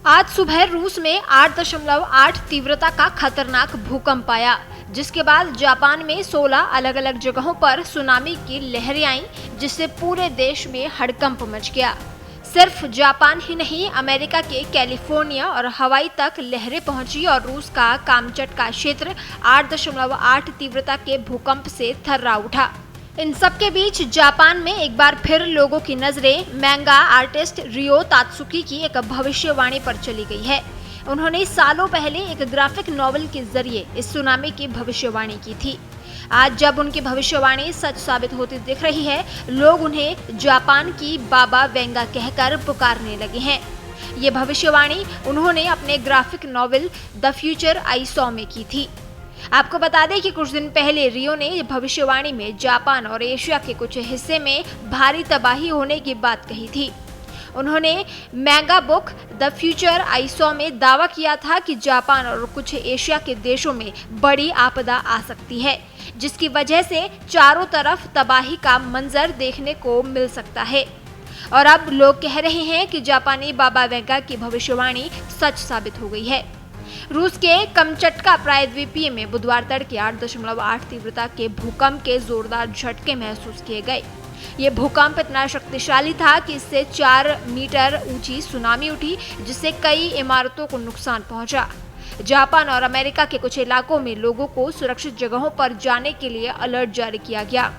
आज सुबह रूस में 8.8 तीव्रता का खतरनाक भूकंप आया, जिसके बाद जापान में 16 अलग अलग जगहों पर सुनामी की लहरें आईं, जिससे पूरे देश में हड़कंप मच गया। सिर्फ जापान ही नहीं, अमेरिका के कैलिफोर्निया और हवाई तक लहरें पहुंची और रूस का कामचटका क्षेत्र 8.8 तीव्रता के भूकंप से थर्रा उठा। इन सब के बीच जापान में एक बार फिर लोगों की नजरें मैंगा आर्टिस्ट रियो तात्सुकी की एक भविष्यवाणी पर चली गई है। उन्होंने सालों पहले एक ग्राफिक नॉवल के जरिए इस सुनामी की भविष्यवाणी की थी। आज जब उनकी भविष्यवाणी सच साबित होती दिख रही है, लोग उन्हें जापान की बाबा वेंगा कहकर पुकारने लगे हैं। ये भविष्यवाणी उन्होंने अपने graphic novel the future I saw में की थी। आपको बता दें कि कुछ दिन पहले रियो ने भविष्यवाणी में जापान और एशिया के कुछ हिस्से में भारी तबाही होने की बात कही थी। उन्होंने manga book the future I saw में दावा किया था कि जापान और कुछ एशिया के देशों में बड़ी आपदा आ सकती है, जिसकी वजह से चारों तरफ तबाही का मंजर देखने को मिल सकता है। और अब लोग कह रहे हैं कि जापानी बाबा वेंगा की भविष्यवाणी सच साबित हो गई है। रूस के कमचटका प्रायद्वीपीय में बुधवार तड़के 8.8 तीव्रता के भूकंप के जोरदार झटके महसूस किए गए। ये भूकंप इतना शक्तिशाली था कि इससे 4 मीटर ऊंची सुनामी उठी, जिससे कई इमारतों को नुकसान पहुंचा। जापान और अमेरिका के कुछ इलाकों में लोगों को सुरक्षित जगहों पर जाने के लिए अलर्ट जारी किया गया।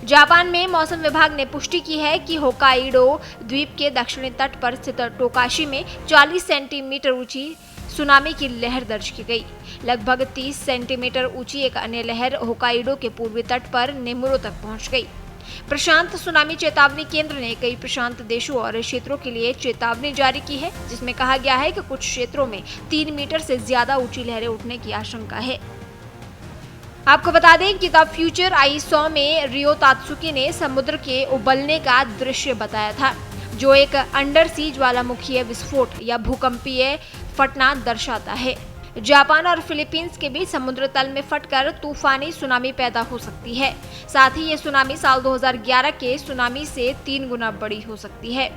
जापान में मौसम विभाग ने पुष्टि की है कि होकाइडो द्वीप के दक्षिणी तट पर स्थित टोकाशी में 40 सेंटीमीटर ऊंची सुनामी की लहर दर्ज की गई। लगभग 30 सेंटीमीटर ऊंची एक अन्य लहर होकाइडो के पूर्वी तट पर नेमुरो तक पहुंच गई। प्रशांत सुनामी चेतावनी केंद्र ने कई प्रशांत देशों और क्षेत्रों के लिए चेतावनी जारी की है, जिसमें कहा गया है कि कुछ क्षेत्रों में 3 मीटर से ज्यादा ऊंची लहरें उठने की आशंका है। आपको बता दें कि द फ्यूचर आई सॉ में रियो तात्सुकी ने समुद्र के उबलने का दृश्य बताया था, जो एक अंडर सी ज्वालामुखीय विस्फोट या भूकंपीय फटना दर्शाता है। जापान और फिलीपींस के बीच समुद्र तल में फटकर तूफानी सुनामी पैदा हो सकती है। साथ ही ये सुनामी साल 2011 के सुनामी से 3 गुना बड़ी हो सकती है।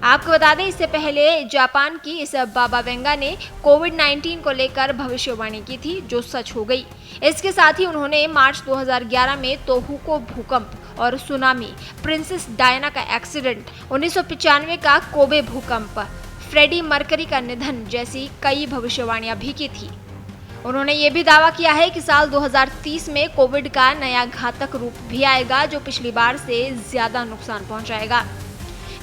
आपको बता दें, इससे पहले जापान की इस बाबा वेंगा ने कोविड-19 को लेकर भविष्यवाणी की थी, जो सच हो गई। इसके साथ ही उन्होंने मार्च 2011 में तोहोकू भूकंप और सुनामी, प्रिंसेस डायना का एक्सीडेंट, 1995 का कोबे भूकंप, फ्रेडी मर्करी का निधन जैसी कई भविष्यवाणियां भी की थी। उन्होंने ये भी दावा किया है कि साल 2030 में कोविड का नया घातक रूप भी आएगा, जो पिछली बार से ज्यादा नुकसान पहुंचाएगा।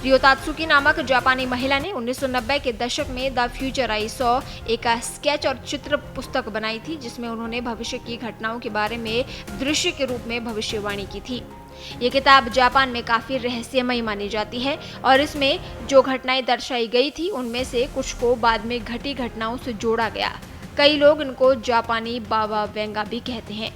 रियो तात्सुकी नामक जापानी महिला ने 1990 के दशक में द फ्यूचर आई सॉ एक स्केच और चित्र पुस्तक बनाई थी, जिसमें उन्होंने भविष्य की घटनाओं के बारे में दृश्य के रूप में भविष्यवाणी की थी। ये किताब जापान में काफी रहस्यमयी मानी जाती है और इसमें जो घटनाएं दर्शाई गई थी, उनमें से कुछ को बाद में घटी घटनाओं से जोड़ा गया। कई लोग इनको जापानी बाबा वेंगा भी कहते हैं।